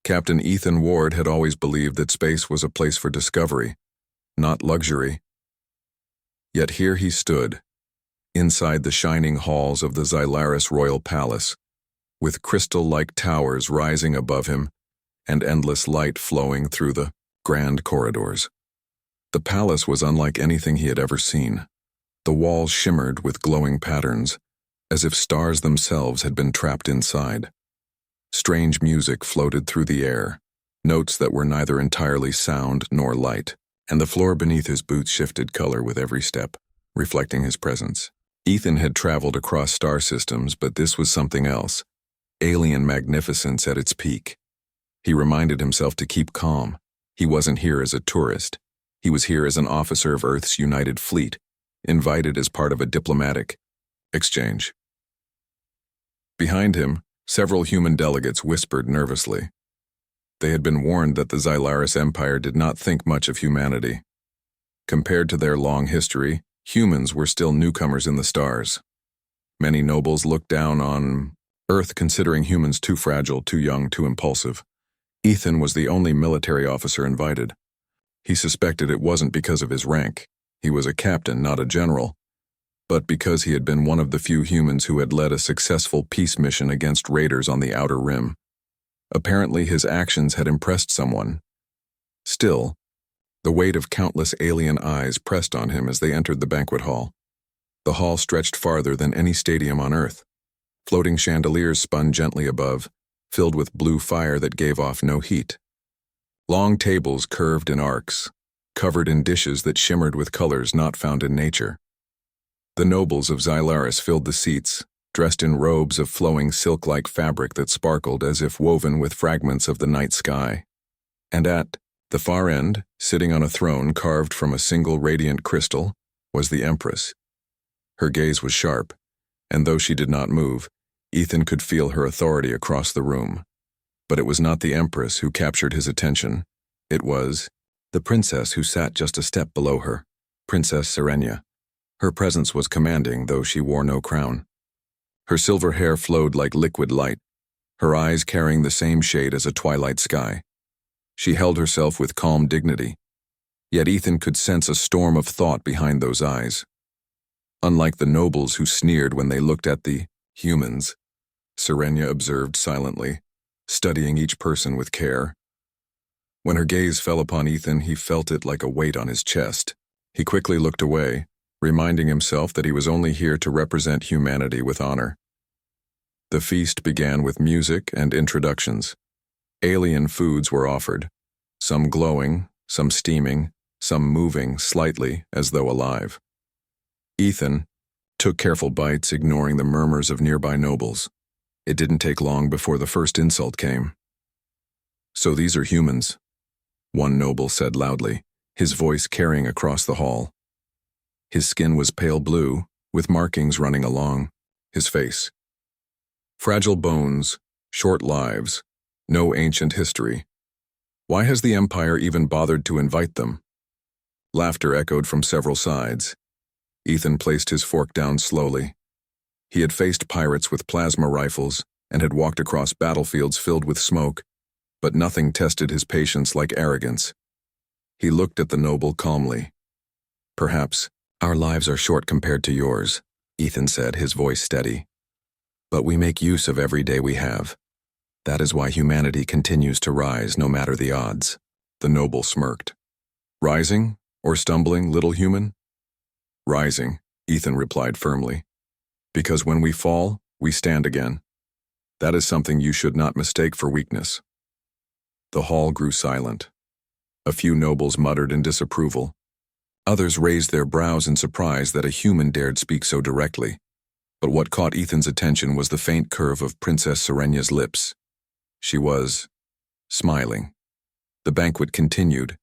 Captain Ethan Ward had always believed that space was a place for discovery, not luxury. Yet here he stood, inside the shining halls of the Xylaris Royal Palace, with crystal-like towers rising above him and endless light flowing through the grand corridors. The palace was unlike anything he had ever seen. The walls shimmered with glowing patterns, as if stars themselves had been trapped inside. Strange music floated through the air, notes that were neither entirely sound nor light, and the floor beneath his boots shifted color with every step, reflecting his presence. Ethan had traveled across star systems, but this was something else, alien magnificence at its peak. He reminded himself to keep calm. He wasn't here as a tourist. He was here as an officer of Earth's United Fleet, invited as part of a diplomatic exchange. Behind him, several human delegates whispered nervously. They had been warned that the Xylaris Empire did not think much of humanity. Compared to their long history, humans were still newcomers in the stars. Many nobles looked down on Earth, considering humans too fragile, too young, too impulsive. Ethan was the only military officer invited. He suspected it wasn't because of his rank. He was a captain, not a general, but because he had been one of the few humans who had led a successful peace mission against raiders on the Outer Rim. Apparently his actions had impressed someone. Still, the weight of countless alien eyes pressed on him as they entered the banquet hall. The hall stretched farther than any stadium on Earth. Floating chandeliers spun gently above, filled with blue fire that gave off no heat. Long tables curved in arcs, covered in dishes that shimmered with colors not found in nature. The nobles of Xylaris filled the seats, dressed in robes of flowing silk-like fabric that sparkled as if woven with fragments of the night sky. And at the far end, sitting on a throne carved from a single radiant crystal, was the Empress. Her gaze was sharp, and though she did not move, Ethan could feel her authority across the room. But it was not the Empress who captured his attention. It was the princess who sat just a step below her, Princess Serenia. Her presence was commanding, though she wore no crown. Her silver hair flowed like liquid light, her eyes carrying the same shade as a twilight sky. She held herself with calm dignity, yet Ethan could sense a storm of thought behind those eyes. Unlike the nobles who sneered when they looked at the humans, Serenia observed silently, studying each person with care. When her gaze fell upon Ethan, he felt it like a weight on his chest. He quickly looked away, reminding himself that he was only here to represent humanity with honor. The feast began with music and introductions. Alien foods were offered, some glowing, some steaming, some moving slightly as though alive. Ethan took careful bites, ignoring the murmurs of nearby nobles. It didn't take long before the first insult came. "So these are humans," one noble said loudly, his voice carrying across the hall. His skin was pale blue, with markings running along his face. Fragile bones, short lives, no ancient history. Why has the Empire even bothered to invite them? Laughter echoed from several sides. Ethan placed his fork down slowly. He had faced pirates with plasma rifles and had walked across battlefields filled with smoke, but nothing tested his patience like arrogance. He looked at the noble calmly. "Perhaps our lives are short compared to yours," Ethan said, his voice steady. "But we make use of every day we have. That is why humanity continues to rise no matter the odds." The noble smirked. "Rising or stumbling, little human?" "Rising," Ethan replied firmly. "Because when we fall, we stand again. That is something you should not mistake for weakness." The hall grew silent. A few nobles muttered in disapproval. Others raised their brows in surprise that a human dared speak so directly. But what caught Ethan's attention was the faint curve of Princess Serenia's lips. She was smiling. The banquet continued,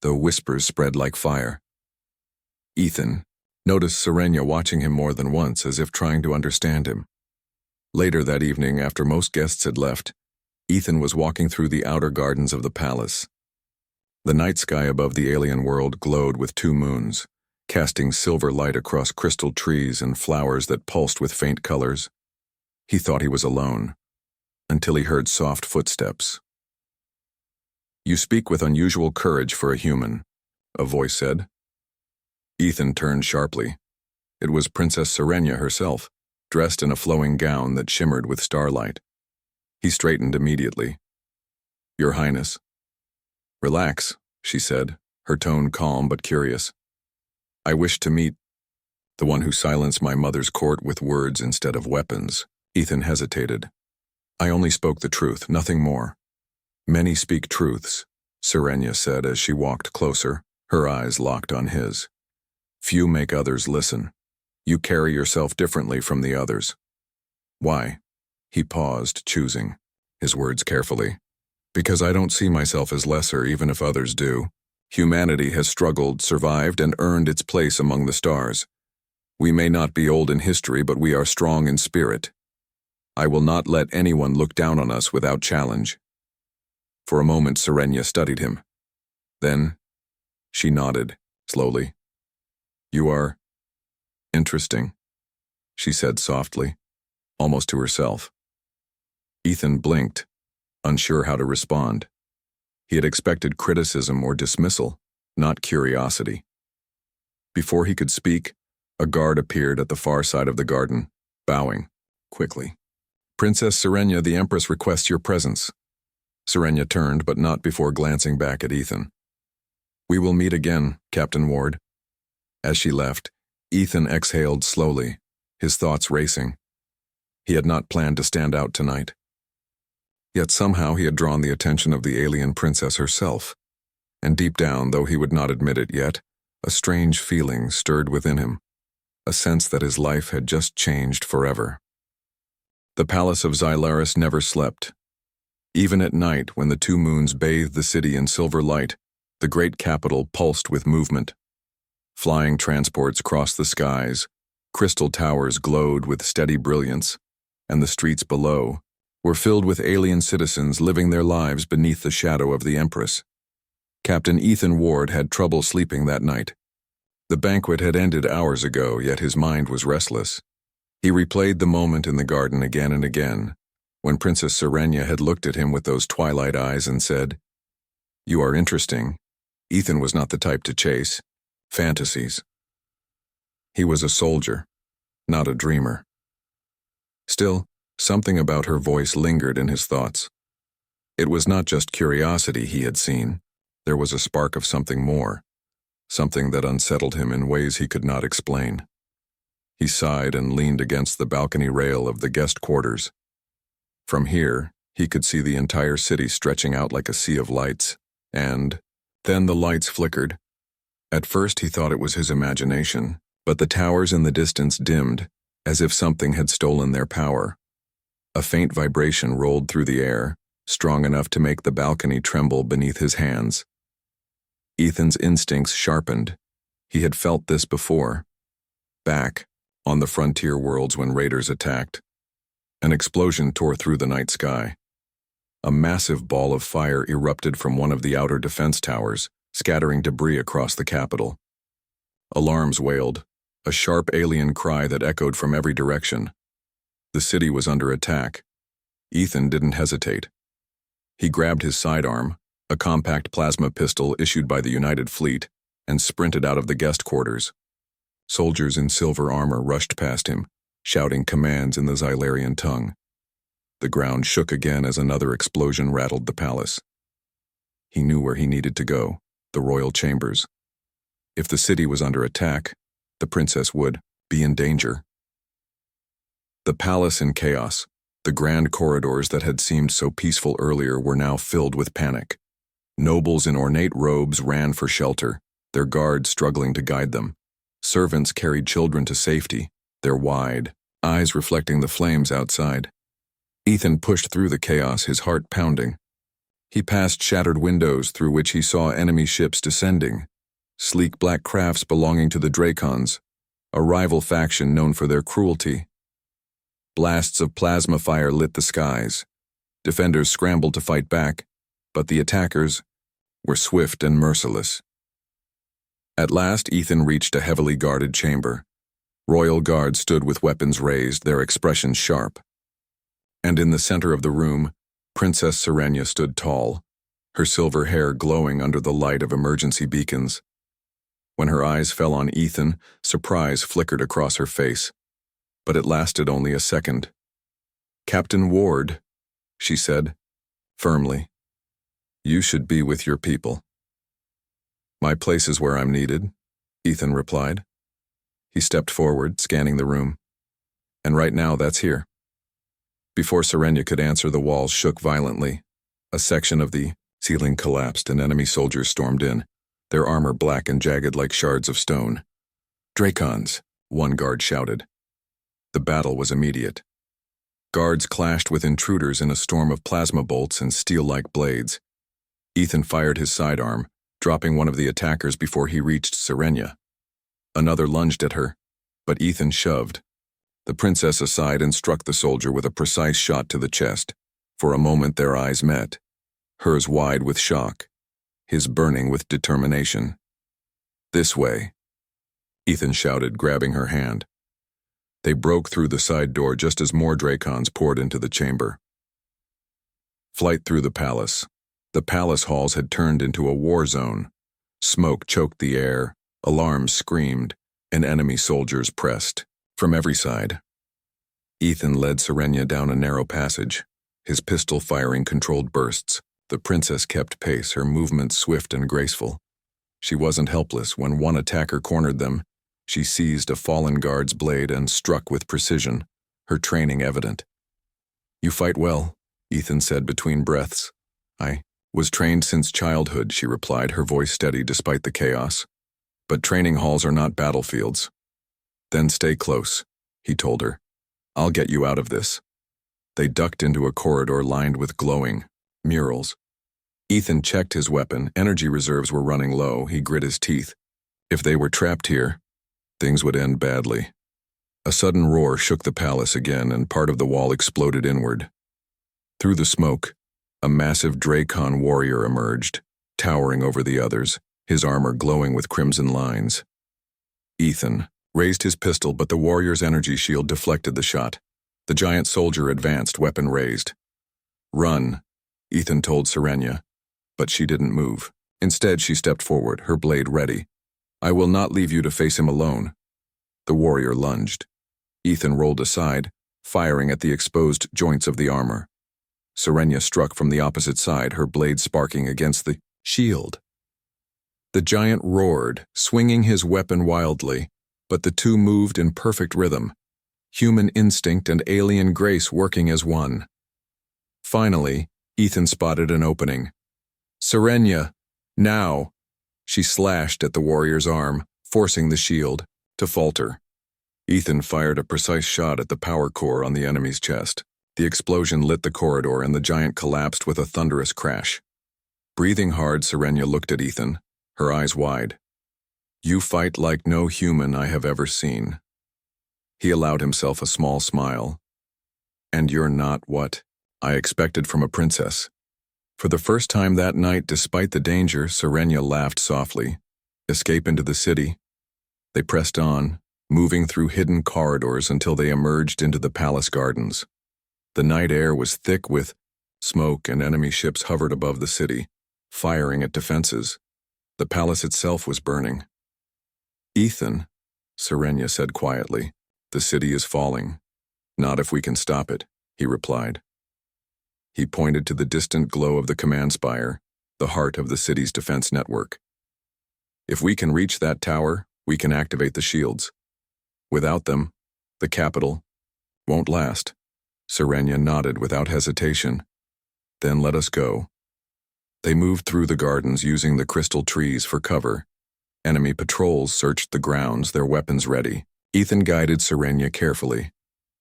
though whispers spread like fire. Ethan noticed Serenia watching him more than once, as if trying to understand him. Later that evening, after most guests had left, Ethan was walking through the outer gardens of the palace. The night sky above the alien world glowed with 2 moons, casting silver light across crystal trees and flowers that pulsed with faint colors. He thought he was alone, until he heard soft footsteps. You speak with unusual courage for a human, a voice said. Ethan turned sharply. It was Princess Serenia herself, dressed in a flowing gown that shimmered with starlight. He straightened immediately. Your Highness. Relax, she said, her tone calm but curious. I wish to meet the one who silenced my mother's court with words instead of weapons. Ethan hesitated. I only spoke the truth, nothing more. Many speak truths, Serenia said as she walked closer, her eyes locked on his. Few make others listen. You carry yourself differently from the others. Why? He paused, choosing his words carefully. Because I don't see myself as lesser even if others do. Humanity has struggled, survived, and earned its place among the stars. We may not be old in history, but we are strong in spirit. I will not let anyone look down on us without challenge. For a moment, Serenia studied him. Then, she nodded, slowly. You are interesting, she said softly, almost to herself. Ethan blinked, unsure how to respond. He had expected criticism or dismissal, not curiosity. Before he could speak, a guard appeared at the far side of the garden, bowing, quickly. Princess Serenia, the Empress requests your presence. Serenia turned, but not before glancing back at Ethan. We will meet again, Captain Ward. As she left, Ethan exhaled slowly, his thoughts racing. He had not planned to stand out tonight. Yet somehow he had drawn the attention of the alien princess herself, and deep down, though he would not admit it yet, a strange feeling stirred within him, a sense that his life had just changed forever. The palace of Xylaris never slept. Even at night, when the two moons bathed the city in silver light, the great capital pulsed with movement. Flying transports crossed the skies, crystal towers glowed with steady brilliance, and the streets below were filled with alien citizens living their lives beneath the shadow of the Empress. Captain Ethan Ward had trouble sleeping that night. The banquet had ended hours ago, yet his mind was restless. He replayed the moment in the garden again and again, when Princess Serenia had looked at him with those twilight eyes and said, You are interesting. Ethan was not the type to chase fantasies. He was a soldier, not a dreamer. Still, something about her voice lingered in his thoughts. It was not just curiosity he had seen. There was a spark of something more, something that unsettled him in ways he could not explain. He sighed and leaned against the balcony rail of the guest quarters. From here, he could see the entire city stretching out like a sea of lights, and then the lights flickered. At first he thought it was his imagination, but the towers in the distance dimmed, as if something had stolen their power. A faint vibration rolled through the air, strong enough to make the balcony tremble beneath his hands. Ethan's instincts sharpened. He had felt this before. Back, on the frontier worlds when raiders attacked. An explosion tore through the night sky. A massive ball of fire erupted from one of the outer defense towers, scattering debris across the capital. Alarms wailed, a sharp alien cry that echoed from every direction. The city was under attack. Ethan didn't hesitate. He grabbed his sidearm, a compact plasma pistol issued by the United Fleet, and sprinted out of the guest quarters. Soldiers in silver armor rushed past him, shouting commands in the Xylarian tongue. The ground shook again as another explosion rattled the palace. He knew where he needed to go, the royal chambers. If the city was under attack, the princess would be in danger. The palace in chaos, the grand corridors that had seemed so peaceful earlier were now filled with panic. Nobles in ornate robes ran for shelter, their guards struggling to guide them. Servants carried children to safety, their wide eyes reflecting the flames outside. Ethan pushed through the chaos, his heart pounding. He passed shattered windows through which he saw enemy ships descending, sleek black crafts belonging to the Dracons, a rival faction known for their cruelty. Blasts of plasma fire lit the skies. Defenders scrambled to fight back, but the attackers were swift and merciless. At last, Ethan reached a heavily guarded chamber. Royal guards stood with weapons raised, their expressions sharp. And in the center of the room, Princess Serenia stood tall, her silver hair glowing under the light of emergency beacons. When her eyes fell on Ethan, surprise flickered across her face, but it lasted only a second. "Captain Ward," she said, firmly, "you should be with your people." "My place is where I'm needed," Ethan replied. He stepped forward, scanning the room. "And right now, that's here." Before Serenia could answer, the walls shook violently. A section of the ceiling collapsed and enemy soldiers stormed in, their armor black and jagged like shards of stone. "Dracons," one guard shouted. The battle was immediate. Guards clashed with intruders in a storm of plasma bolts and steel-like blades. Ethan fired his sidearm, dropping one of the attackers before he reached Serenia. Another lunged at her, but Ethan shoved the princess aside and struck the soldier with a precise shot to the chest. For a moment their eyes met, hers wide with shock, his burning with determination. "This way," Ethan shouted, grabbing her hand. They broke through the side door just as more Dracons poured into the chamber. Flight through the palace. The palace halls had turned into a war zone. Smoke choked the air, alarms screamed, and enemy soldiers pressed from every side. Ethan led Serenia down a narrow passage, his pistol firing controlled bursts. The princess kept pace, her movements swift and graceful. She wasn't helpless. When one attacker cornered them, she seized a fallen guard's blade and struck with precision, her training evident. "You fight well," Ethan said between breaths. "I was trained since childhood," she replied, her voice steady despite the chaos. "But training halls are not battlefields." "Then stay close," he told her. "I'll get you out of this." They ducked into a corridor lined with glowing murals. Ethan checked his weapon. Energy reserves were running low. He grit his teeth. If they were trapped here, things would end badly. A sudden roar shook the palace again, and part of the wall exploded inward. Through the smoke, a massive Dracon warrior emerged, towering over the others, his armor glowing with crimson lines. Ethan raised his pistol, but the warrior's energy shield deflected the shot. The giant soldier advanced, weapon raised. "Run," Ethan told Serenia, but she didn't move. Instead, she stepped forward, her blade ready. "I will not leave you to face him alone." The warrior lunged. Ethan rolled aside, firing at the exposed joints of the armor. Serenia struck from the opposite side, her blade sparking against the shield. The giant roared, swinging his weapon wildly, but the two moved in perfect rhythm, human instinct and alien grace working as one. Finally, Ethan spotted an opening. "Serenia, now!" She slashed at the warrior's arm, forcing the shield to falter. Ethan fired a precise shot at the power core on the enemy's chest. The explosion lit the corridor and the giant collapsed with a thunderous crash. Breathing hard, Serenia looked at Ethan, her eyes wide. "You fight like no human I have ever seen." He allowed himself a small smile. "And you're not what I expected from a princess." For the first time that night, despite the danger, Serenia laughed softly. Escape into the city. They pressed on, moving through hidden corridors until they emerged into the palace gardens. The night air was thick with smoke, and enemy ships hovered above the city, firing at defenses. The palace itself was burning. "Ethan," Serenia said quietly, "the city is falling." "Not if we can stop it," he replied. He pointed to the distant glow of the command spire, the heart of the city's defense network. "If we can reach that tower, we can activate the shields. Without them, the capital won't last." Serenia nodded without hesitation. "Then let us go." They moved through the gardens using the crystal trees for cover. Enemy patrols searched the grounds, their weapons ready. Ethan guided Serenia carefully,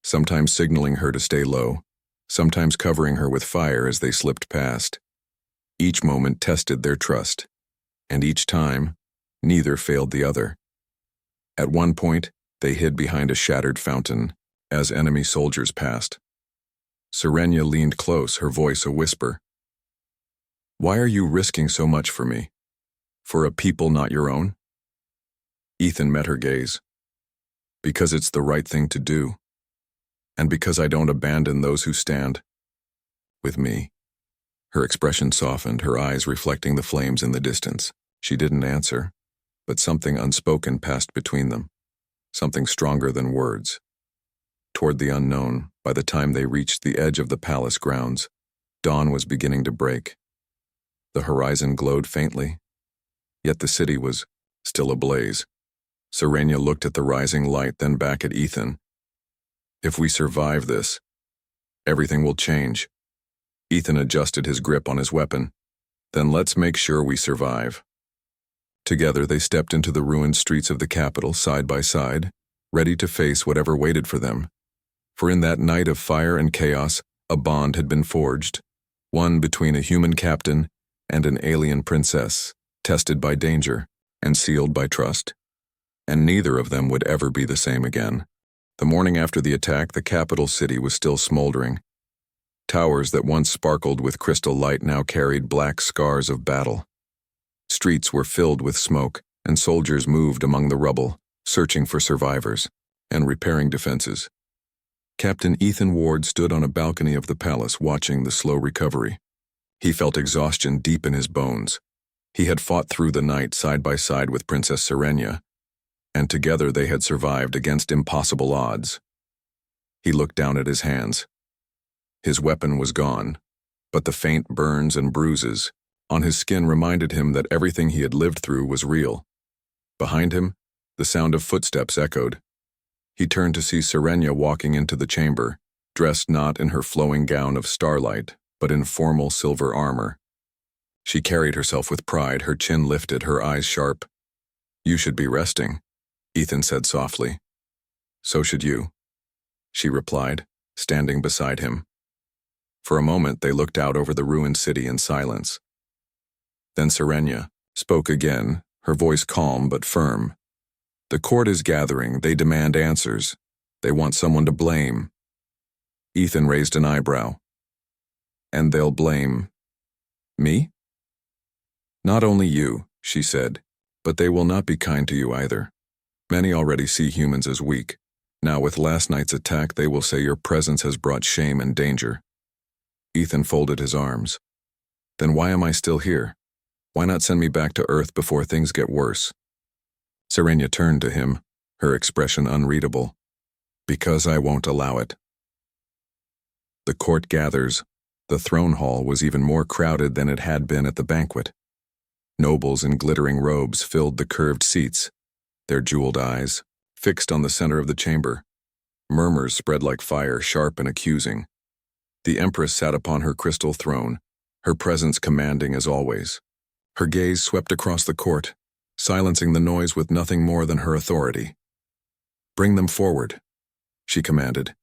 sometimes signaling her to stay low, sometimes covering her with fire as they slipped past. Each moment tested their trust, and each time, neither failed the other. At one point, they hid behind a shattered fountain as enemy soldiers passed. Serenia leaned close, her voice a whisper. "Why are you risking so much for me? For a people not your own?" Ethan met her gaze. "Because it's the right thing to do. And because I don't abandon those who stand with me." Her expression softened, her eyes reflecting the flames in the distance. She didn't answer, but something unspoken passed between them, something stronger than words. Toward the unknown, by the time they reached the edge of the palace grounds, dawn was beginning to break. The horizon glowed faintly, yet the city was still ablaze. Serenia looked at the rising light, then back at Ethan. If we survive this, everything will change. Ethan adjusted his grip on his weapon. Then let's make sure we survive. Together they stepped into the ruined streets of the capital side by side, ready to face whatever waited for them. For in that night of fire and chaos, a bond had been forged, one between a human captain and an alien princess, tested by danger and sealed by trust. And neither of them would ever be the same again. The morning after the attack, the capital city was still smoldering. Towers that once sparkled with crystal light now carried black scars of battle. Streets were filled with smoke, and soldiers moved among the rubble, searching for survivors and repairing defenses. Captain Ethan Ward stood on a balcony of the palace watching the slow recovery. He felt exhaustion deep in his bones. He had fought through the night side by side with Princess Serenia, and together they had survived against impossible odds. He looked down at his hands. His weapon was gone, but the faint burns and bruises on his skin reminded him that everything he had lived through was real. Behind him, the sound of footsteps echoed. He turned to see Serenia walking into the chamber, dressed not in her flowing gown of starlight, but in formal silver armor. She carried herself with pride, her chin lifted, her eyes sharp. "You should be resting," Ethan said softly. "So should you," she replied, standing beside him. For a moment they looked out over the ruined city in silence. Then Serenia spoke again, her voice calm but firm. "The court is gathering. They demand answers. They want someone to blame." Ethan raised an eyebrow. "And they'll blame me?" "Not only you," she said, "but they will not be kind to you either. Many already see humans as weak. Now with last night's attack they will say your presence has brought shame and danger." Ethan folded his arms. "Then why am I still here? Why not send me back to Earth before things get worse?" Serenia turned to him, her expression unreadable. "Because I won't allow it." The court gathers. The throne hall was even more crowded than it had been at the banquet. Nobles in glittering robes filled the curved seats, their jeweled eyes fixed on the center of the chamber. Murmurs spread like fire, sharp and accusing. The Empress sat upon her crystal throne, her presence commanding as always. Her gaze swept across the court, silencing the noise with nothing more than her authority. "Bring them forward," she commanded.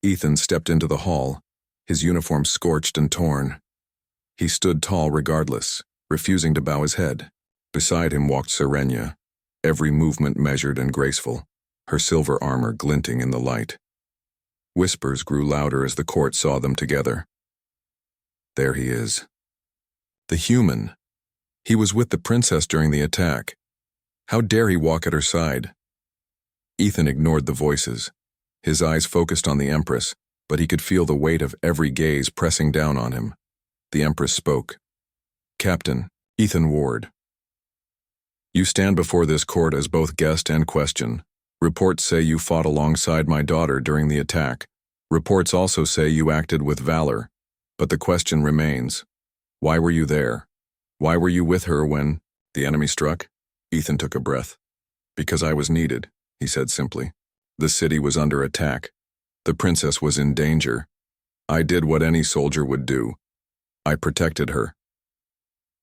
Ethan stepped into the hall, his uniform scorched and torn. He stood tall regardless, refusing to bow his head. Beside him walked Serenia, every movement measured and graceful, her silver armor glinting in the light. Whispers grew louder as the court saw them together. "There he is. The human. He was with the princess during the attack. How dare he walk at her side?" Ethan ignored the voices. His eyes focused on the Empress, but he could feel the weight of every gaze pressing down on him. The Empress spoke. "Captain Ethan Ward, you stand before this court as both guest and question. Reports say you fought alongside my daughter during the attack. Reports also say you acted with valor. But the question remains, why were you there? Why were you with her when the enemy struck?" Ethan took a breath. "Because I was needed," he said simply. "The city was under attack. The princess was in danger. I did what any soldier would do. I protected her."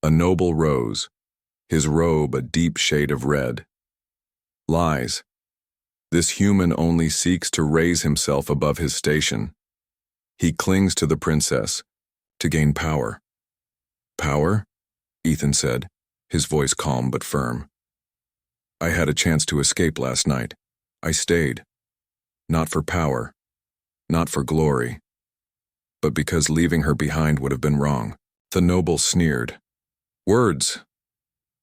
A noble rose, his robe a deep shade of red. "Lies. This human only seeks to raise himself above his station. He clings to the princess to gain power." "Power?" Ethan said, his voice calm but firm. "I had a chance to escape last night. I stayed. Not for power, not for glory, but because leaving her behind would have been wrong." The noble sneered. "Words.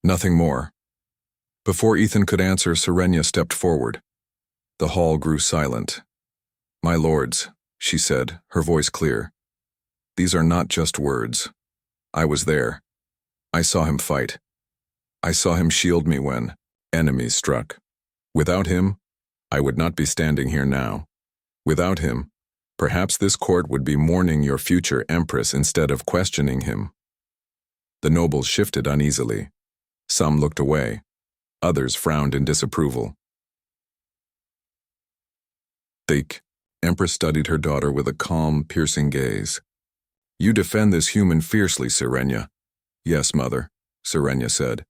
Nothing more." Before Ethan could answer, Serenia stepped forward. The hall grew silent. "My lords," she said, her voice clear, "these are not just words. I was there. I saw him fight. I saw him shield me when enemies struck. Without him, I would not be standing here now. Without him, perhaps this court would be mourning your future empress instead of questioning him." The nobles shifted uneasily. Some looked away. Others frowned in disapproval. The empress studied her daughter with a calm, piercing gaze. "You defend this human fiercely, Serenia." "Yes, mother," Serenia said.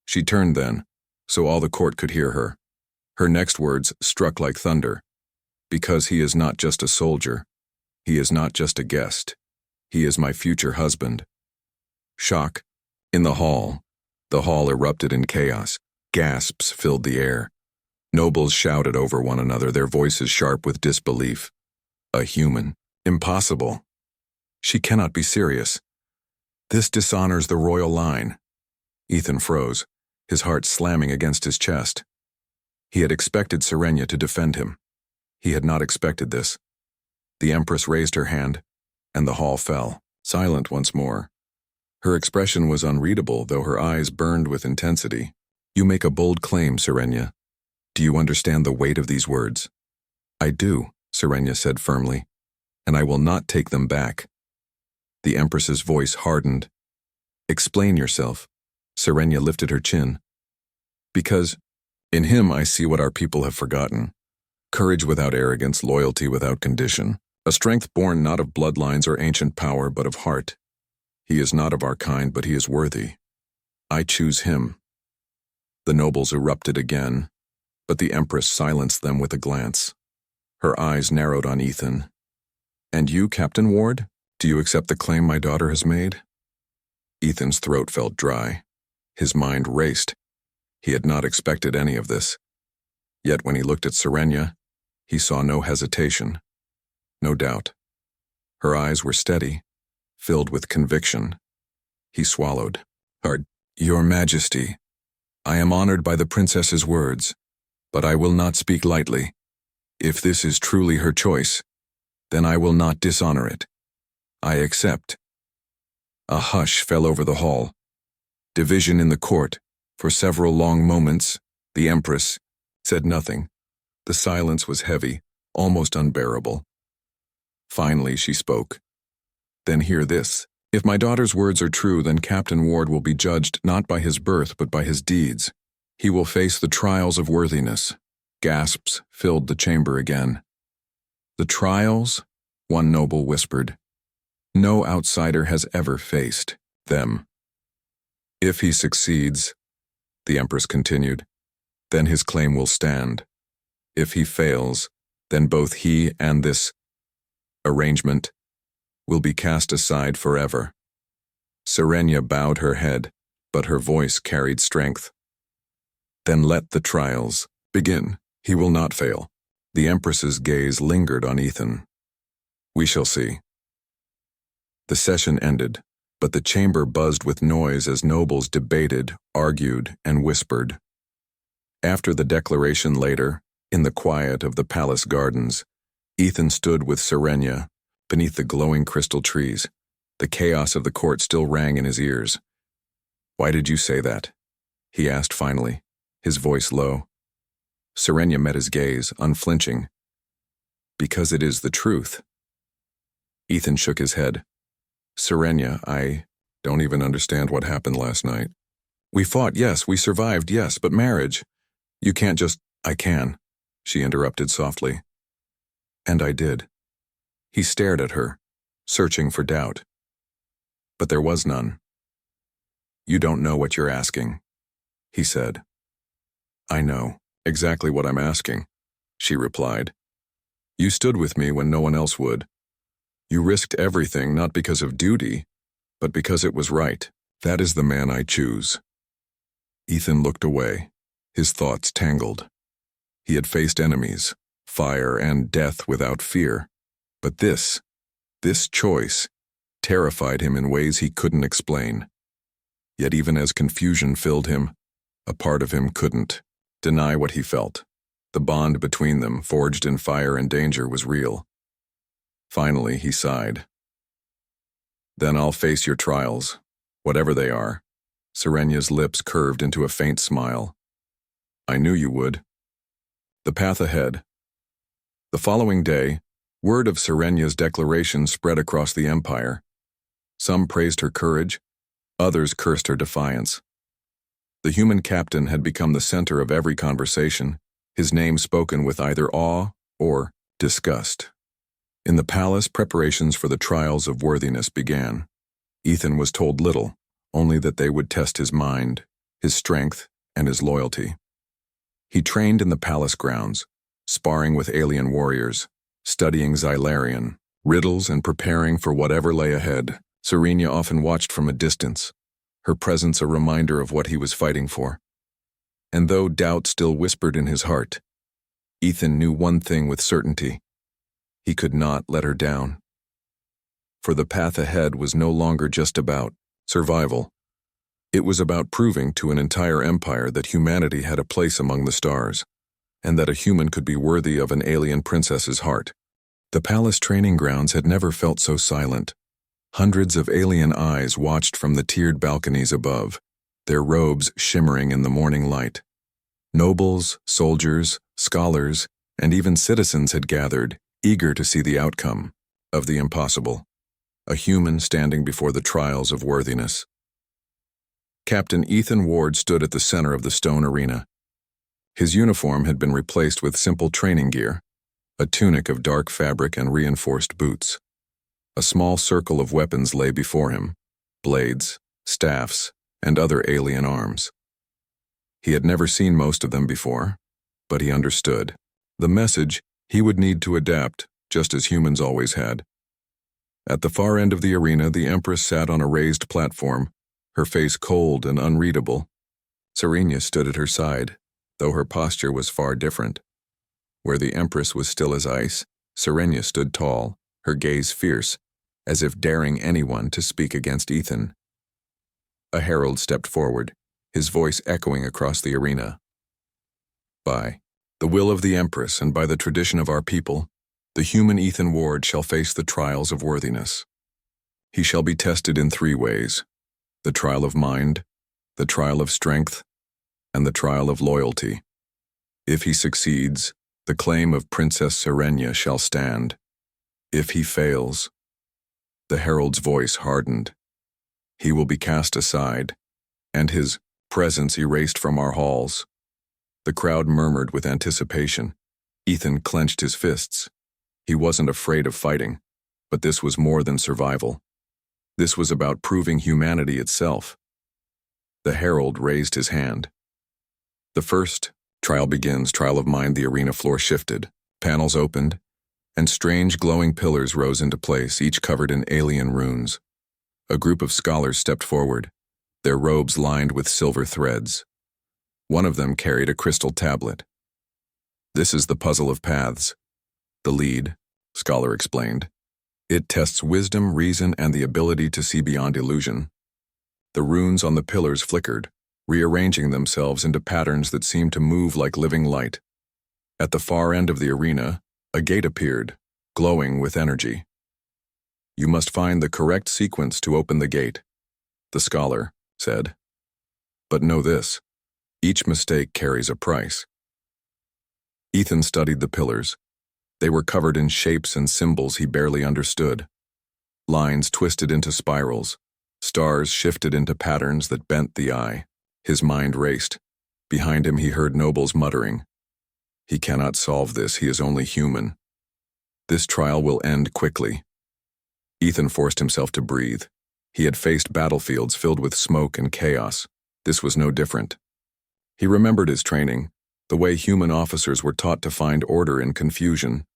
She turned then, so all the court could hear her. Her next words struck like thunder. "Because he is not just a soldier. He is not just a guest. He is my future husband." Shock. In the hall. The hall erupted in chaos. Gasps filled the air. Nobles shouted over one another, their voices sharp with disbelief. "A human. Impossible. She cannot be serious. This dishonors the royal line." Ethan froze, his heart slamming against his chest. He had expected Serenia to defend him. He had not expected this. The Empress raised her hand, and the hall fell, silent once more. Her expression was unreadable, though her eyes burned with intensity. "You make a bold claim, Serenia. Do you understand the weight of these words?" "I do," Serenia said firmly, "and I will not take them back." The Empress's voice hardened. "Explain yourself." Serenia lifted her chin. "Because in him I see what our people have forgotten. Courage without arrogance, loyalty without condition, a strength born not of bloodlines or ancient power but of heart. He is not of our kind, but he is worthy. I choose him." The nobles erupted again, but the Empress silenced them with a glance. Her eyes narrowed on Ethan. "And you, Captain Ward? Do you accept the claim my daughter has made?" Ethan's throat felt dry. His mind raced. He had not expected any of this. Yet when he looked at Serenia, he saw no hesitation, no doubt. Her eyes were steady, filled with conviction. He swallowed. "Your Majesty, I am honored by the princess's words, but I will not speak lightly. If this is truly her choice, then I will not dishonor it. I accept." A hush fell over the hall. Division in the court. For several long moments, the Empress said nothing. The silence was heavy, almost unbearable. Finally, she spoke. "Then hear this. If my daughter's words are true, then Captain Ward will be judged not by his birth but by his deeds. He will face the trials of worthiness." Gasps filled the chamber again. "The trials?" one noble whispered. "No outsider has ever faced them." "If he succeeds," the Empress continued, "then his claim will stand. If he fails, then both he and this arrangement will be cast aside forever." Serenia bowed her head, but her voice carried strength. "Then let the trials begin. He will not fail." The Empress's gaze lingered on Ethan. "We shall see." The session ended, but the chamber buzzed with noise as nobles debated, argued, and whispered. After the declaration later, in the quiet of the palace gardens, Ethan stood with Serenia beneath the glowing crystal trees. The chaos of the court still rang in his ears. "Why did you say that?" he asked finally, his voice low. Serenia met his gaze, unflinching. "Because it is the truth." Ethan shook his head. "Serenia, I don't even understand what happened last night. We fought, yes, we survived, yes, but marriage. You can't just—" "I can," she interrupted softly. "And I did." He stared at her, searching for doubt. But there was none. "You don't know what you're asking," he said. "I know exactly what I'm asking," she replied. "You stood with me when no one else would. You risked everything not because of duty, but because it was right. That is the man I choose." Ethan looked away, his thoughts tangled. He had faced enemies, fire and death without fear. But this choice, terrified him in ways he couldn't explain. Yet even as confusion filled him, a part of him couldn't deny what he felt. The bond between them, forged in fire and danger, was real. Finally, he sighed. Then I'll face your trials, whatever they are. Serenya's lips curved into a faint smile. I knew you would. The path ahead. The following day, word of Serenya's declaration spread across the Empire. Some praised her courage, others cursed her defiance. The human captain had become the center of every conversation, his name spoken with either awe or disgust. In the palace, preparations for the trials of worthiness began. Ethan was told little, only that they would test his mind, his strength, and his loyalty. He trained in the palace grounds, sparring with alien warriors, studying Xylarian, riddles, and preparing for whatever lay ahead. Serenya often watched from a distance, her presence a reminder of what he was fighting for. And though doubt still whispered in his heart, Ethan knew one thing with certainty. He could not let her down. For the path ahead was no longer just about survival. It was about proving to an entire empire that humanity had a place among the stars, and that a human could be worthy of an alien princess's heart. The palace training grounds had never felt so silent. Hundreds of alien eyes watched from the tiered balconies above, their robes shimmering in the morning light. Nobles, soldiers, scholars, and even citizens had gathered, eager to see the outcome of the impossible, a human standing before the trials of worthiness. Captain Ethan Ward stood at the center of the stone arena. His uniform had been replaced with simple training gear, a tunic of dark fabric and reinforced boots. A small circle of weapons lay before him, blades, staffs, and other alien arms. He had never seen most of them before, but he understood. The message, he would need to adapt, just as humans always had. At the far end of the arena, the Empress sat on a raised platform, her face cold and unreadable. Serenya stood at her side, though her posture was far different. Where the Empress was still as ice, Serenya stood tall, her gaze fierce, as if daring anyone to speak against Ethan. A herald stepped forward, his voice echoing across the arena. By the will of the Empress and by the tradition of our people, the human Ethan Ward shall face the trials of worthiness. He shall be tested in 3 ways: the trial of mind, the trial of strength, and the trial of loyalty. If he succeeds, the claim of Princess Serenya shall stand. If he fails, the herald's voice hardened. He will be cast aside, and his presence erased from our halls. The crowd murmured with anticipation. Ethan clenched his fists. He wasn't afraid of fighting, but this was more than survival. This was about proving humanity itself. The herald raised his hand. The first trial begins. Trial of mind. The arena floor shifted, panels opened, and strange glowing pillars rose into place, each covered in alien runes. A group of scholars stepped forward, their robes lined with silver threads. One of them carried a crystal tablet. This is the puzzle of paths. The lead, scholar explained. It tests wisdom, reason, and the ability to see beyond illusion. The runes on the pillars flickered, rearranging themselves into patterns that seemed to move like living light. At the far end of the arena, a gate appeared, glowing with energy. You must find the correct sequence to open the gate, the scholar said. But know this, each mistake carries a price. Ethan studied the pillars. They were covered in shapes and symbols he barely understood. Lines twisted into spirals, stars shifted into patterns that bent the eye. His mind raced. Behind him he heard nobles muttering. He cannot solve this, he is only human. This trial will end quickly. Ethan forced himself to breathe. He had faced battlefields filled with smoke and chaos. This was no different. He remembered his training, the way human officers were taught to find order in confusion.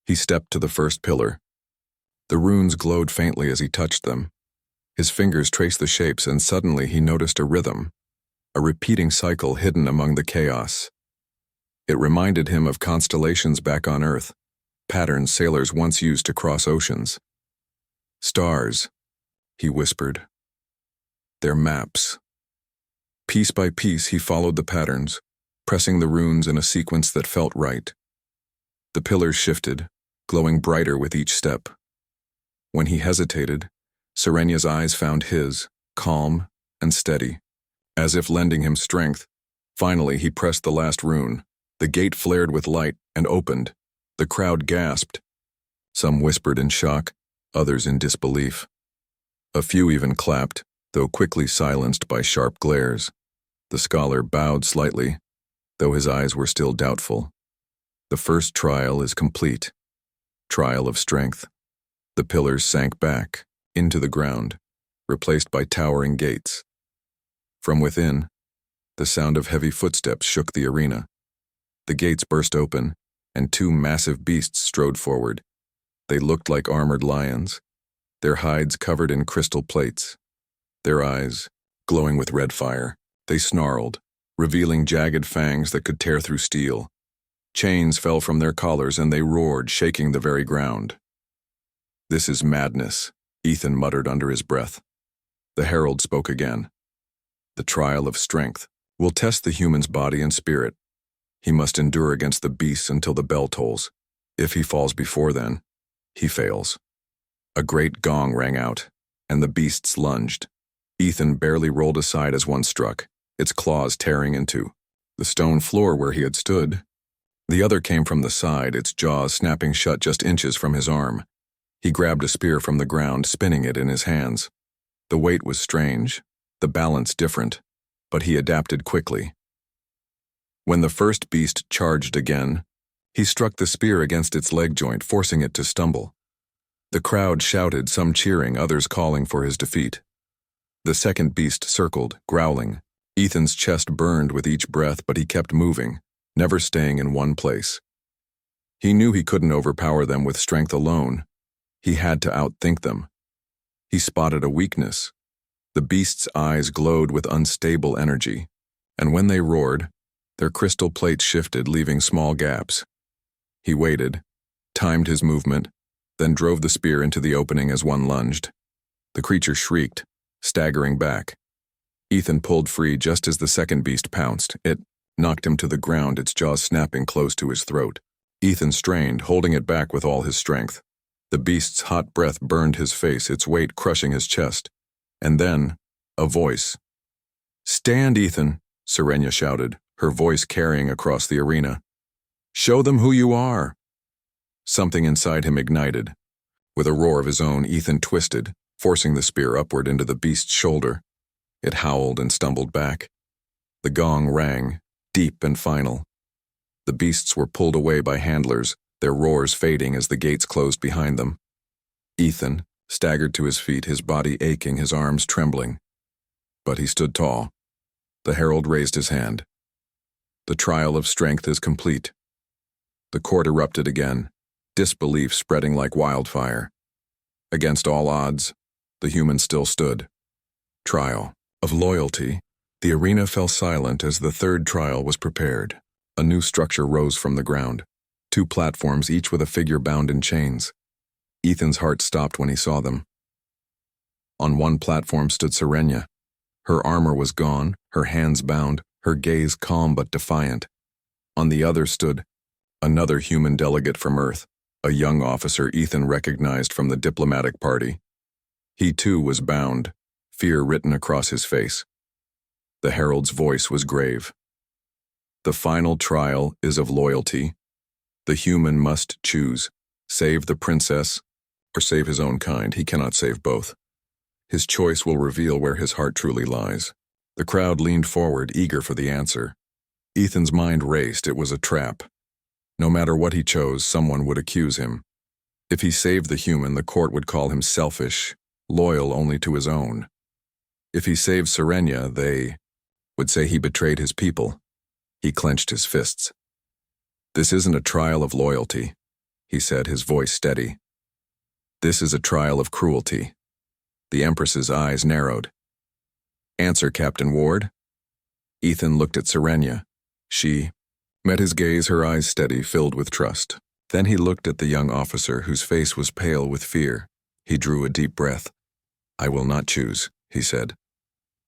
He stepped to the first pillar. The runes glowed faintly as he touched them. His fingers traced the shapes, and suddenly he noticed a rhythm, a repeating cycle hidden among the chaos. It reminded him of constellations back on Earth, patterns sailors once used to cross oceans. Stars, he whispered. They're maps. Piece by piece he followed the patterns, pressing the runes in a sequence that felt right. The pillars shifted, glowing brighter with each step. When he hesitated, Serenya's eyes found his, calm and steady, as if lending him strength. Finally, he pressed the last rune. The gate flared with light and opened. The crowd gasped. Some whispered in shock, others in disbelief. A few even clapped, though quickly silenced by sharp glares. The scholar bowed slightly, though his eyes were still doubtful. The first trial is complete. Trial of strength. The pillars sank back, into the ground, replaced by towering gates. From within, the sound of heavy footsteps shook the arena. The gates burst open, and two massive beasts strode forward. They looked like armored lions, their hides covered in crystal plates. Their eyes, glowing with red fire, they snarled, revealing jagged fangs that could tear through steel. Chains fell from their collars and they roared, shaking the very ground. "This is madness," Ethan muttered under his breath. The herald spoke again. "The trial of strength will test the human's body and spirit. He must endure against the beasts until the bell tolls. If he falls before then, he fails." A great gong rang out, and the beasts lunged. Ethan barely rolled aside as one struck, its claws tearing into the stone floor where he had stood. The other came from the side, its jaws snapping shut just inches from his arm. He grabbed a spear from the ground, spinning it in his hands. The weight was strange, the balance different, but he adapted quickly. When the first beast charged again, he struck the spear against its leg joint, forcing it to stumble. The crowd shouted, some cheering, others calling for his defeat. The second beast circled, growling. Ethan's chest burned with each breath, but he kept moving, never staying in one place. He knew he couldn't overpower them with strength alone. He had to outthink them. He spotted a weakness. The beast's eyes glowed with unstable energy, and when they roared, their crystal plates shifted, leaving small gaps. He waited, timed his movement, then drove the spear into the opening as one lunged. The creature shrieked, staggering back. Ethan pulled free just as the second beast pounced. It knocked him to the ground, its jaws snapping close to his throat. Ethan strained, holding it back with all his strength. The beast's hot breath burned his face, its weight crushing his chest. And then, a voice. "Stand, Ethan," Serenya shouted, her voice carrying across the arena. "Show them who you are." Something inside him ignited. With a roar of his own, Ethan twisted, forcing the spear upward into the beast's shoulder. It howled and stumbled back. The gong rang, deep and final. The beasts were pulled away by handlers, their roars fading as the gates closed behind them. Ethan staggered to his feet, his body aching, his arms trembling. But he stood tall. The herald raised his hand. "The trial of strength is complete." The court erupted again, disbelief spreading like wildfire. Against all odds, the human still stood. Trial of loyalty. The arena fell silent as the third trial was prepared. A new structure rose from the ground. 2 platforms, each with a figure bound in chains. Ethan's heart stopped when he saw them. On one platform stood Serenya. Her armor was gone, her hands bound, her gaze calm but defiant. On the other stood another human delegate from Earth, a young officer Ethan recognized from the diplomatic party. He too was bound, fear written across his face. The herald's voice was grave. "The final trial is of loyalty. The human must choose, save the princess or save his own kind. He cannot save both. His choice will reveal where his heart truly lies." The crowd leaned forward, eager for the answer. Ethan's mind raced. It was a trap. No matter what he chose, someone would accuse him. If he saved the human, the court would call him selfish, loyal only to his own. If he saved Serenya, they would say he betrayed his people. He clenched his fists. "This isn't a trial of loyalty," he said, his voice steady. "This is a trial of cruelty." The Empress's eyes narrowed. "Answer, Captain Ward." Ethan looked at Serenya. She met his gaze, her eyes steady, filled with trust. Then he looked at the young officer, whose face was pale with fear. He drew a deep breath. "I will not choose," he said.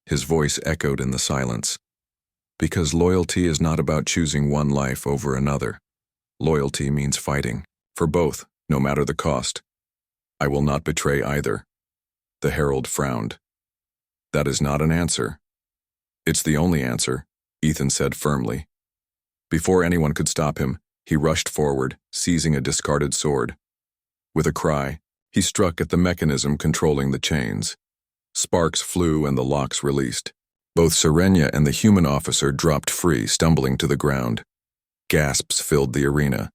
His voice echoed in the silence. Because loyalty is not about choosing one life over another. Loyalty means fighting, for both, no matter the cost. I will not betray either. The herald frowned. That is not an answer. It's the only answer, Ethan said firmly. Before anyone could stop him, he rushed forward, seizing a discarded sword. With a cry, he struck at the mechanism controlling the chains. Sparks flew and the locks released. Both Serenia and the human officer dropped free, stumbling to the ground. Gasps filled the arena.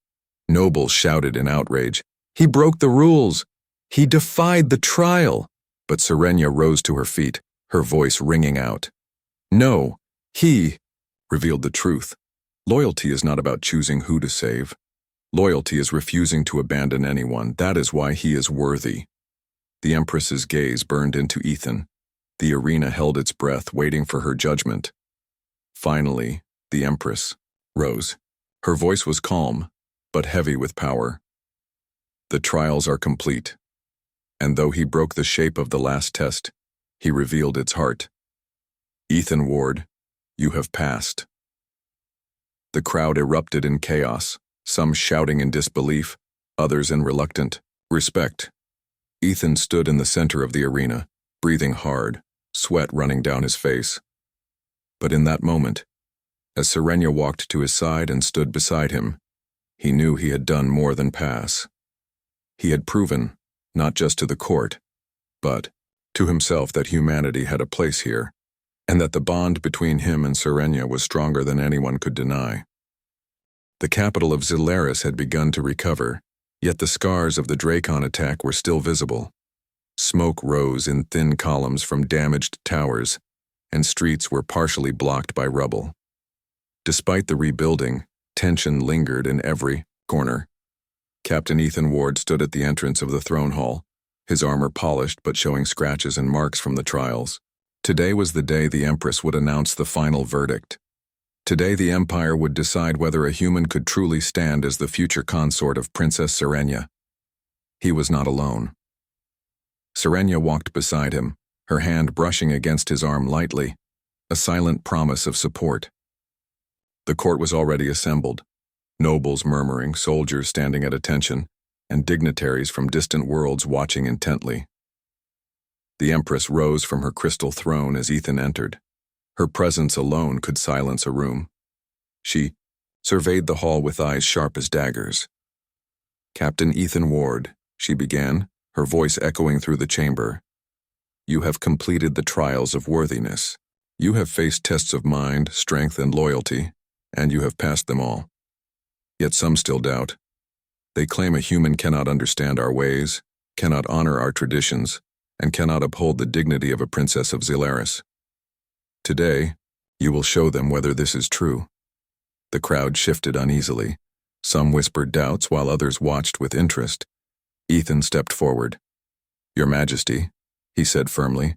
Nobles shouted in outrage. He broke the rules! He defied the trial! But Serenia rose to her feet, her voice ringing out. No, he revealed the truth. Loyalty is not about choosing who to save. Loyalty is refusing to abandon anyone. That is why he is worthy. The Empress's gaze burned into Ethan. The arena held its breath, waiting for her judgment. Finally, the Empress rose. Her voice was calm, but heavy with power. The trials are complete. And though he broke the shape of the last test, he revealed its heart. Ethan Ward, you have passed. The crowd erupted in chaos, some shouting in disbelief, others in reluctant respect. Ethan stood in the center of the arena, breathing hard, sweat running down his face. But in that moment, as Serenia walked to his side and stood beside him, he knew he had done more than pass. He had proven, not just to the court, but to himself that humanity had a place here, and that the bond between him and Serenia was stronger than anyone could deny. The capital of Zelaris had begun to recover, yet the scars of the Dracon attack were still visible. Smoke rose in thin columns from damaged towers, and streets were partially blocked by rubble. Despite the rebuilding, tension lingered in every corner. Captain Ethan Ward stood at the entrance of the throne hall, his armor polished but showing scratches and marks from the trials. Today was the day the Empress would announce the final verdict. Today the Empire would decide whether a human could truly stand as the future consort of Princess Serenia. He was not alone. Serenia walked beside him, her hand brushing against his arm lightly, a silent promise of support. The court was already assembled, nobles murmuring, soldiers standing at attention, and dignitaries from distant worlds watching intently. The Empress rose from her crystal throne as Ethan entered. Her presence alone could silence a room. She surveyed the hall with eyes sharp as daggers. Captain Ethan Ward, she began, her voice echoing through the chamber. You have completed the trials of worthiness. You have faced tests of mind, strength, and loyalty, and you have passed them all. Yet some still doubt. They claim a human cannot understand our ways, cannot honor our traditions, and cannot uphold the dignity of a princess of Zelaris. Today, you will show them whether this is true. The crowd shifted uneasily. Some whispered doubts while others watched with interest. Ethan stepped forward. Your Majesty, he said firmly,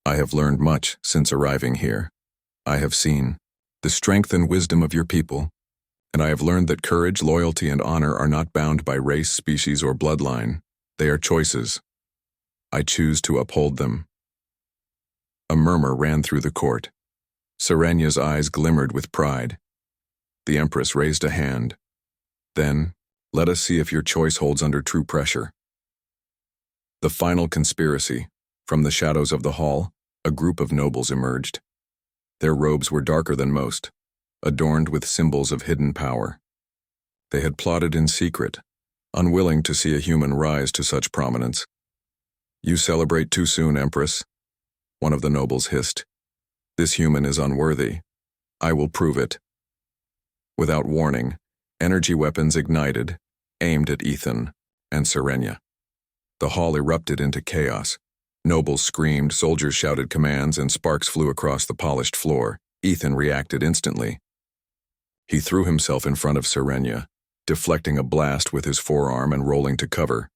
I have learned much since arriving here. I have seen the strength and wisdom of your people, and I have learned that courage, loyalty, and honor are not bound by race, species, or bloodline. They are choices. I choose to uphold them. A murmur ran through the court. Serenia's eyes glimmered with pride. The Empress raised a hand. Then, let us see if your choice holds under true pressure. The final conspiracy. From the shadows of the hall, a group of nobles emerged. Their robes were darker than most, adorned with symbols of hidden power. They had plotted in secret, unwilling to see a human rise to such prominence. You celebrate too soon, Empress, one of the nobles hissed. This human is unworthy. I will prove it. Without warning, energy weapons ignited, aimed at Ethan and Serenia. The hall erupted into chaos. Nobles screamed, soldiers shouted commands, and sparks flew across the polished floor. Ethan reacted instantly. He threw himself in front of Serenia, deflecting a blast with his forearm and rolling to cover.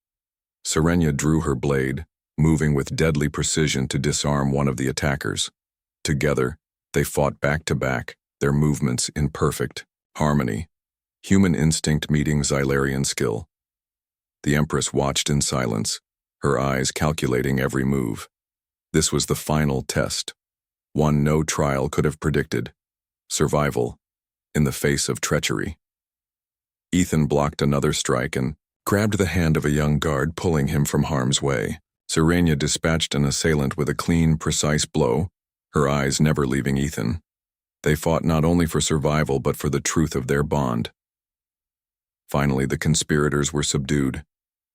Serenia drew her blade, moving with deadly precision to disarm one of the attackers. Together, they fought back to back, their movements in perfect harmony, human instinct meeting Xylarian skill. The Empress watched in silence, her eyes calculating every move. This was the final test, one no trial could have predicted: survival in the face of treachery. Ethan blocked another strike and grabbed the hand of a young guard, pulling him from harm's way. Serenia dispatched an assailant with a clean, precise blow, her eyes never leaving Ethan. They fought not only for survival but for the truth of their bond. Finally, the conspirators were subdued.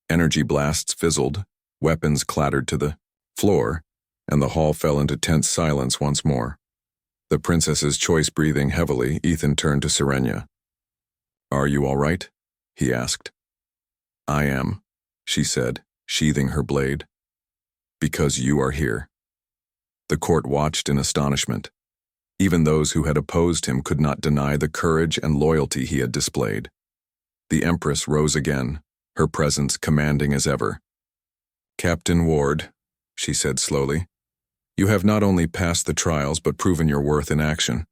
Energy blasts fizzled, weapons clattered to the floor, and the hall fell into tense silence once more. The princess's choice breathing heavily, Ethan turned to Serenia. "Are you all right?" he asked. "I am," she said, sheathing her blade. "Because you are here." The court watched in astonishment. Even those who had opposed him could not deny the courage and loyalty he had displayed. The Empress rose again, her presence commanding as ever. "Captain Ward," she said slowly, "you have not only passed the trials but proven your worth in action.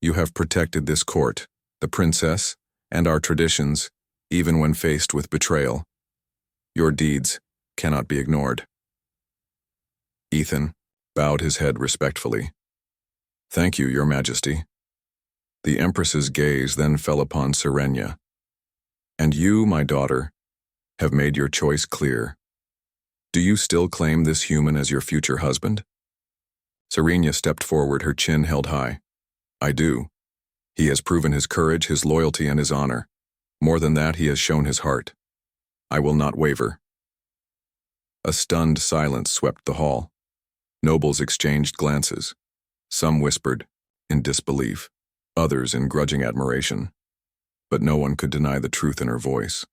You have protected this court, the princess, and our traditions, even when faced with betrayal. Your deeds cannot be ignored." Ethan bowed his head respectfully. "Thank you, Your Majesty." The Empress's gaze then fell upon Serenia. "And you, my daughter, have made your choice clear. Do you still claim this human as your future husband?" Serenia stepped forward, her chin held high. "I do. He has proven his courage, his loyalty, and his honor. More than that, he has shown his heart. I will not waver." A stunned silence swept the hall. Nobles exchanged glances. Some whispered, in disbelief, others in grudging admiration. But no one could deny the truth in her voice.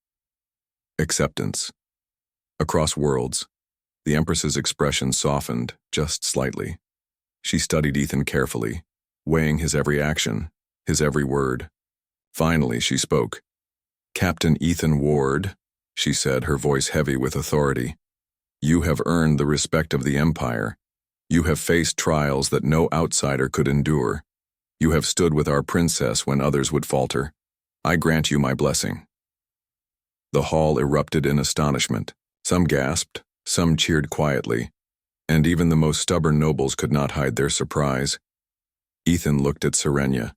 Acceptance. Across worlds, the Empress's expression softened just slightly. She studied Ethan carefully, weighing his every action, his every word. Finally, she spoke. "Captain Ethan Ward," she said, her voice heavy with authority, "you have earned the respect of the Empire. You have faced trials that no outsider could endure. You have stood with our princess when others would falter. I grant you my blessing." The hall erupted in astonishment. Some gasped, some cheered quietly, and even the most stubborn nobles could not hide their surprise. Ethan looked at Serenia.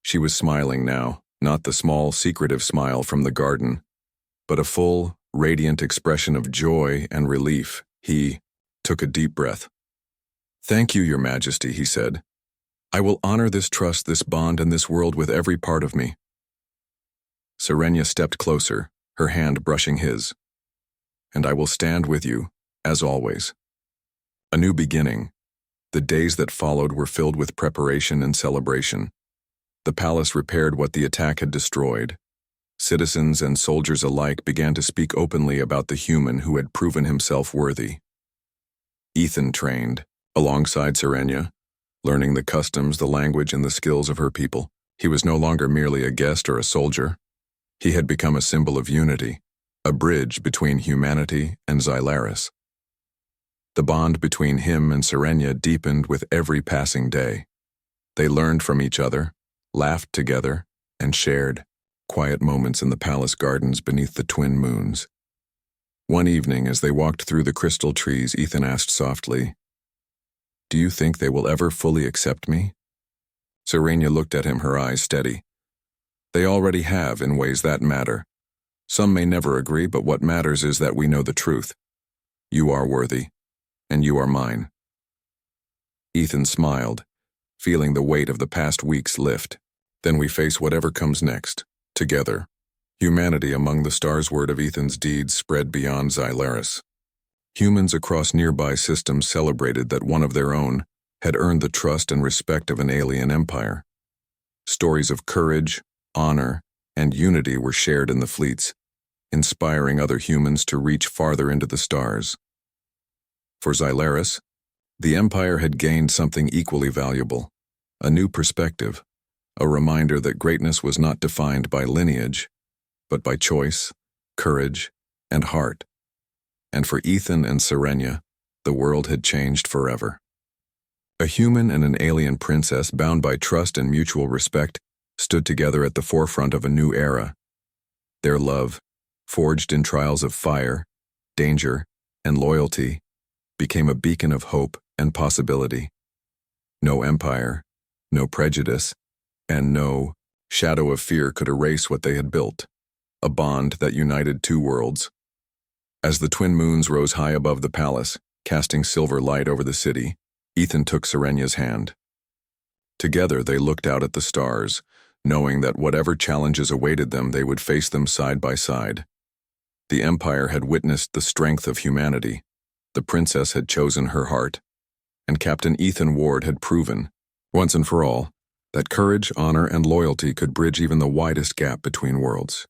She was smiling now, not the small, secretive smile from the garden, but a full, radiant expression of joy and relief. He took a deep breath. "Thank you, Your Majesty," he said. "I will honor this trust, this bond, and this world with every part of me." Serenia stepped closer, her hand brushing his. "And I will stand with you, as always." A new beginning. The days that followed were filled with preparation and celebration. The palace repaired what the attack had destroyed. Citizens and soldiers alike began to speak openly about the human who had proven himself worthy. Ethan trained, alongside Serenia, learning the customs, the language, and the skills of her people. He was no longer merely a guest or a soldier. He had become a symbol of unity, a bridge between humanity and Xylaris. The bond between him and Serenia deepened with every passing day. They learned from each other, laughed together, and shared quiet moments in the palace gardens beneath the twin moons. One evening, as they walked through the crystal trees, Ethan asked softly, "Do you think they will ever fully accept me?" Serenia looked at him, her eyes steady. "They already have in ways that matter. Some may never agree, but what matters is that we know the truth. You are worthy, and you are mine." Ethan smiled, feeling the weight of the past weeks lift. "Then we face whatever comes next, together." Humanity among the stars. Word of Ethan's deeds spread beyond Xylaris. Humans across nearby systems celebrated that one of their own had earned the trust and respect of an alien empire. Stories of courage, honor, and unity were shared in the fleets, inspiring other humans to reach farther into the stars. For Xylaris, the Empire had gained something equally valuable, a new perspective, a reminder that greatness was not defined by lineage, but by choice, courage, and heart. And for Ethan and Serenia, the world had changed forever. A human and an alien princess, bound by trust and mutual respect, stood together at the forefront of a new era. Their love, forged in trials of fire, danger, and loyalty, became a beacon of hope and possibility. No empire, no prejudice, and no shadow of fear could erase what they had built, a bond that united two worlds. As the twin moons rose high above the palace, casting silver light over the city, Ethan took Serenya's hand. Together they looked out at the stars, knowing that whatever challenges awaited them, they would face them side by side. The Empire had witnessed the strength of humanity, the princess had chosen her heart, and Captain Ethan Ward had proven, once and for all, that courage, honor, and loyalty could bridge even the widest gap between worlds.